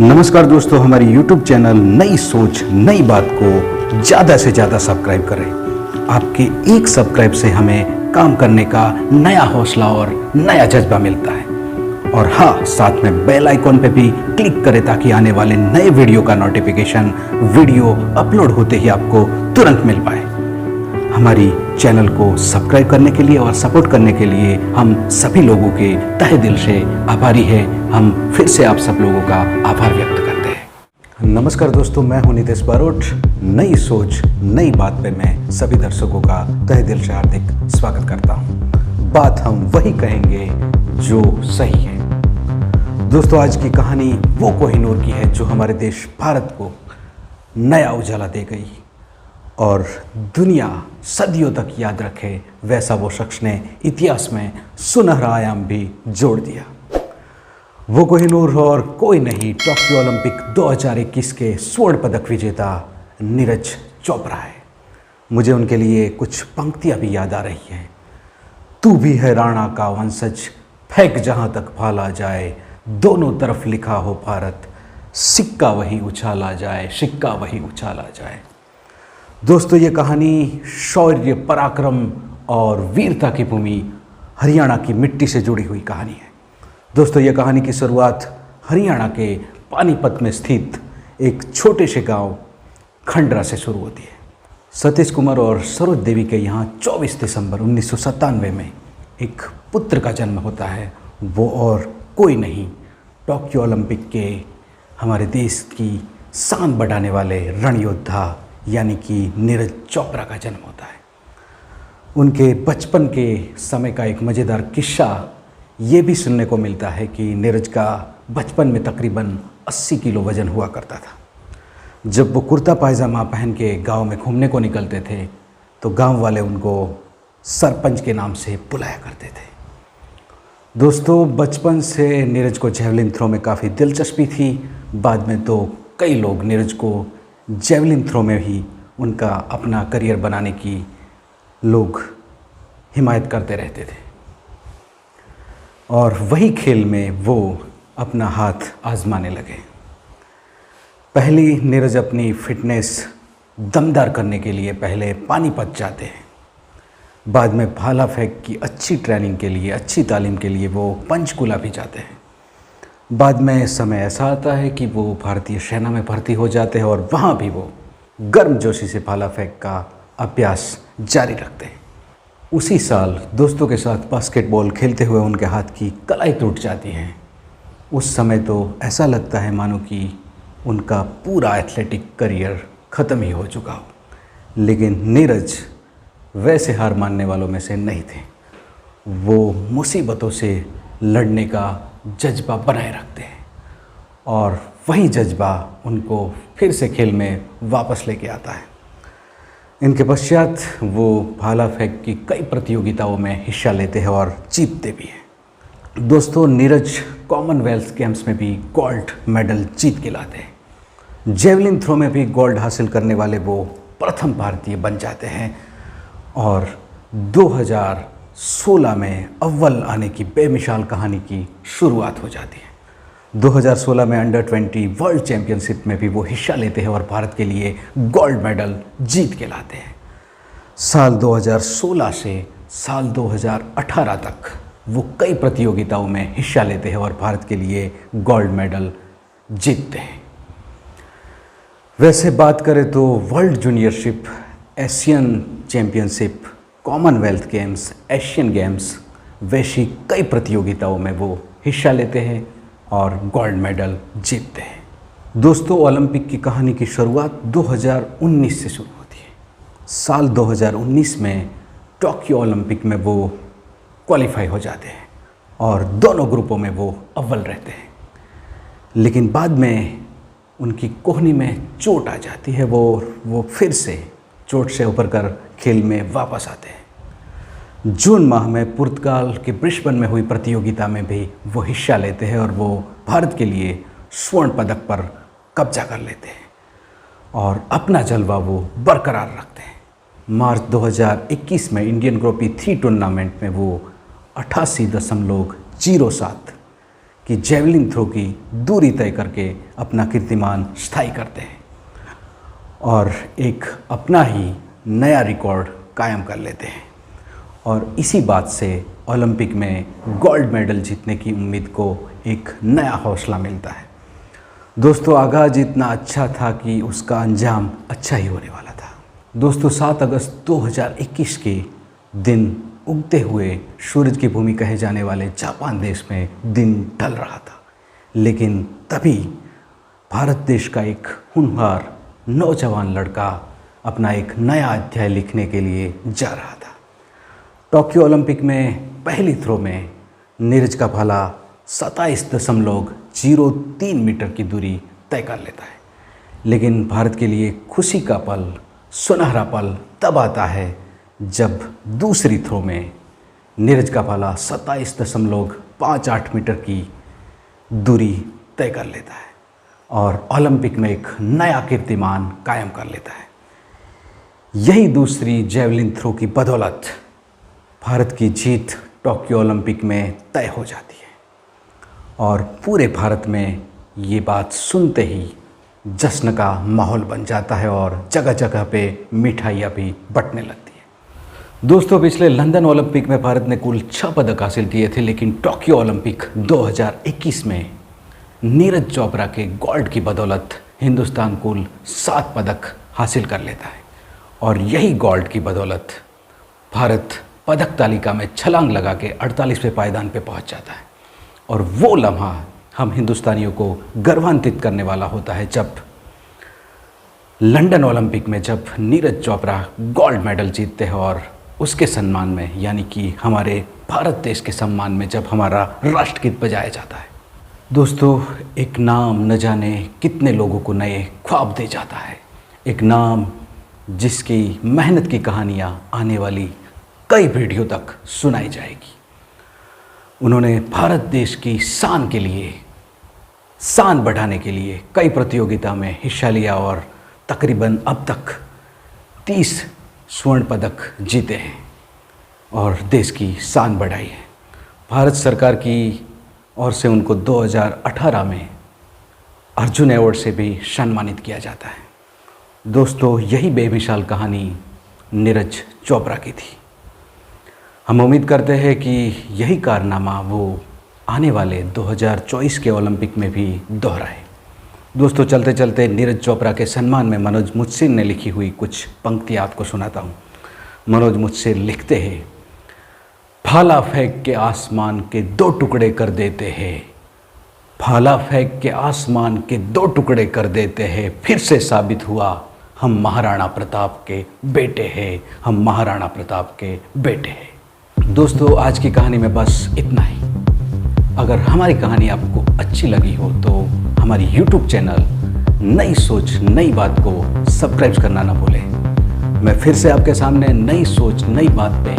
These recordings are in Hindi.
नमस्कार दोस्तों, हमारी YouTube चैनल नई सोच नई बात को ज़्यादा से ज़्यादा सब्सक्राइब करें। आपके एक सब्सक्राइब से हमें काम करने का नया हौसला और नया जज्बा मिलता है। और हाँ, साथ में बेल आइकॉन पे भी क्लिक करें ताकि आने वाले नए वीडियो का नोटिफिकेशन वीडियो अपलोड होते ही आपको तुरंत मिल पाए। हमारी चैनल को सब्सक्राइब करने के लिए और सपोर्ट करने के लिए हम सभी लोगों के तहे दिल से आभारी हैं। हम फिर से आप सब लोगों का आभार व्यक्त करते हैं। नमस्कार दोस्तों, मैं हूं नितेश बारोट। नई सोच नई बात पे मैं सभी दर्शकों का तहे दिल से हार्दिक स्वागत करता हूं। बात हम वही कहेंगे जो सही है। दोस्तों, आज की कहानी वो कोहिनूर की है जो हमारे देश भारत को नया उजाला दे गई और दुनिया सदियों तक याद रखे वैसा वो शख्स ने इतिहास में सुनहरा आयाम भी जोड़ दिया। वो कोहिनूर और कोई नहीं, टोक्यो ओलंपिक 2021 के स्वर्ण पदक विजेता नीरज चोपड़ा है। मुझे उनके लिए कुछ पंक्तियां भी याद आ रही हैं। तू भी है राणा का वंशज, फेंक जहां तक भाला जाए, दोनों तरफ लिखा हो भारत, सिक्का वही उछाला जाए, सिक्का वही उछाला जाए। दोस्तों, ये कहानी शौर्य, पराक्रम और वीरता की भूमि हरियाणा की मिट्टी से जुड़ी हुई कहानी है। दोस्तों, ये कहानी की शुरुआत हरियाणा के पानीपत में स्थित एक छोटे से गांव खंडरा से शुरू होती है। सतीश कुमार और सरोज देवी के यहाँ 24 दिसंबर 1997 में एक पुत्र का जन्म होता है। वो और कोई नहीं, टोक्यो ओलंपिक के हमारे देश की शान बढ़ाने वाले रणयोद्धा यानी कि नीरज चोपड़ा का जन्म होता है। उनके बचपन के समय का एक मज़ेदार किस्सा ये भी सुनने को मिलता है कि नीरज का बचपन में तकरीबन 80 किलो वज़न हुआ करता था। जब वो कुर्ता पायजामा पहन के गांव में घूमने को निकलते थे तो गांव वाले उनको सरपंच के नाम से बुलाया करते थे। दोस्तों, बचपन से नीरज को जेवलिन थ्रो में काफ़ी दिलचस्पी थी। बाद में तो कई लोग नीरज को जेवलिन थ्रो में ही उनका अपना करियर बनाने की लोग हिमायत करते रहते थे और वही खेल में वो अपना हाथ आजमाने लगे। पहली नीरज अपनी फिटनेस दमदार करने के लिए पहले पानीपत जाते हैं। बाद में भाला फेंक की अच्छी ट्रेनिंग के लिए, अच्छी तालीम के लिए वो पंचकुला भी जाते हैं। बाद में समय ऐसा आता है कि वो भारतीय सेना में भर्ती हो जाते हैं और वहाँ भी वो गर्मजोशी से भाला फेंक का अभ्यास जारी रखते हैं। उसी साल दोस्तों के साथ बास्केटबॉल खेलते हुए उनके हाथ की कलाई टूट जाती है। उस समय तो ऐसा लगता है मानो कि उनका पूरा एथलेटिक करियर ख़त्म ही हो चुका हो। लेकिन नीरज वैसे हार मानने वालों में से नहीं थे। वो मुसीबतों से लड़ने का जज्बा बनाए रखते हैं और वही जज्बा उनको फिर से खेल में वापस लेके आता है। इनके पश्चात वो भाला फेंक की कई प्रतियोगिताओं में हिस्सा लेते हैं और जीतते भी हैं। दोस्तों, नीरज कॉमनवेल्थ गेम्स में भी गोल्ड मेडल जीत के लाते हैं। जेवलिन थ्रो में भी गोल्ड हासिल करने वाले वो प्रथम भारतीय बन जाते हैं और 2016 में अव्वल आने की बेमिसाल कहानी की शुरुआत हो जाती है। 2016 में अंडर 20 वर्ल्ड चैम्पियनशिप में भी वो हिस्सा लेते हैं और भारत के लिए गोल्ड मेडल जीत के लाते हैं। साल 2016 से साल 2018 तक वो कई प्रतियोगिताओं में हिस्सा लेते हैं और भारत के लिए गोल्ड मेडल जीतते हैं। वैसे बात करें तो world juniorship, Asian championship, Commonwealth Games, Asian Games वैसी कई प्रतियोगिताओं में वो हिस्सा लेते हैं और गोल्ड मेडल जीतते हैं। दोस्तों, ओलंपिक की कहानी की शुरुआत 2019 से शुरू होती है। साल 2019 में टोक्यो ओलंपिक में वो क्वालिफाई हो जाते हैं और दोनों ग्रुपों में वो अव्वल रहते हैं। लेकिन बाद में उनकी कोहनी में चोट आ जाती है। वो फिर से चोट से उबर कर खेल में वापस आते हैं। जून माह में पुर्तगाल के ब्रिस्बेन में हुई प्रतियोगिता में भी वो हिस्सा लेते हैं और वो भारत के लिए स्वर्ण पदक पर कब्जा कर लेते हैं और अपना जलवा वो बरकरार रखते हैं। मार्च 2021 में इंडियन ग्रोपी 3 टूर्नामेंट में वो 88.07 कि जेवलिन थ्रो की दूरी तय करके अपना कीर्तिमान स्थायी करते हैं और एक अपना ही नया रिकॉर्ड कायम कर लेते हैं। और इसी बात से ओलंपिक में गोल्ड मेडल जीतने की उम्मीद को एक नया हौसला मिलता है। दोस्तों, आगाज़ इतना अच्छा था कि उसका अंजाम अच्छा ही होने वाला था। दोस्तों, 7 अगस्त 2021 के दिन उगते हुए सूरज की भूमि कहे जाने वाले जापान देश में दिन ढल रहा था, लेकिन तभी भारत देश का एक होनहार नौजवान लड़का अपना एक नया अध्याय लिखने के लिए जा रहा था। टोक्यो ओलंपिक में पहली थ्रो में नीरज का भाला 27.03 मीटर की दूरी तय कर लेता है, लेकिन भारत के लिए खुशी का पल, सुनहरा पल तब आता है जब दूसरी थ्रो में नीरज का भाला 27.58 मीटर की दूरी तय कर लेता है और ओलंपिक में एक नया कीर्तिमान कायम कर लेता है। यही दूसरी जेवलिन थ्रो की बदौलत भारत की जीत टोक्यो ओलंपिक में तय हो जाती है और पूरे भारत में ये बात सुनते ही जश्न का माहौल बन जाता है और जगह जगह पे मिठाइयाँ भी बंटने लगती है। दोस्तों, पिछले लंदन ओलंपिक में भारत ने कुल 6 पदक हासिल किए थे, लेकिन टोक्यो ओलंपिक 2021 में नीरज चोपड़ा के गोल्ड की बदौलत हिंदुस्तान कुल 7 पदक हासिल कर लेता है और यही गोल्ड की बदौलत भारत पदक तालिका में छलांग लगा के 48वें पायदान पे पहुंच जाता है। और वो लम्हा हम हिंदुस्तानियों को गर्वान्वित करने वाला होता है जब लंदन ओलंपिक में जब नीरज चोपड़ा गोल्ड मेडल जीतते हैं और उसके सम्मान में, यानी कि हमारे भारत देश के सम्मान में, जब हमारा राष्ट्रगीत बजाया जाता है। दोस्तों, एक नाम न जाने कितने लोगों को नए ख्वाब दे जाता है, एक नाम जिसकी मेहनत की कहानियाँ आने वाली कई पीढ़ियों तक सुनाई जाएगी। उन्होंने भारत देश की शान के लिए, शान बढ़ाने के लिए कई प्रतियोगिता में हिस्सा लिया और तकरीबन अब तक 30 स्वर्ण पदक जीते हैं और देश की शान बढ़ाई है। भारत सरकार की ओर से उनको 2018 में अर्जुन अवार्ड से भी सम्मानित किया जाता है। दोस्तों, यही बेमिसाल कहानी नीरज चोपड़ा की थी। हम उम्मीद करते हैं कि यही कारनामा वो आने वाले 2024 के ओलंपिक में भी दोहराए। दोस्तों, चलते चलते नीरज चोपड़ा के सम्मान में मनोज मुझसिर ने लिखी हुई कुछ पंक्तियाँ आपको सुनाता हूँ। मनोज मुझसिर लिखते हैं, भाला फेंक के आसमान के 2 टुकड़े कर देते हैं, भाला फेंक के आसमान के 2 टुकड़े कर देते हैं, फिर से साबित हुआ हम महाराणा प्रताप के बेटे हैं, हम महाराणा प्रताप के बेटे हैं। दोस्तों, आज की कहानी में बस इतना ही। अगर हमारी कहानी आपको अच्छी लगी हो तो हमारी YouTube चैनल नई सोच नई बात को सब्सक्राइब करना ना भूलें। मैं फिर से आपके सामने नई सोच नई बात पे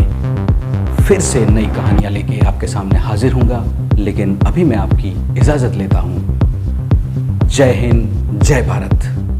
फिर से नई कहानियाँ लेके आपके सामने हाजिर हूँगा, लेकिन अभी मैं आपकी इजाज़त लेता हूँ। जय हिंद, जय भारत।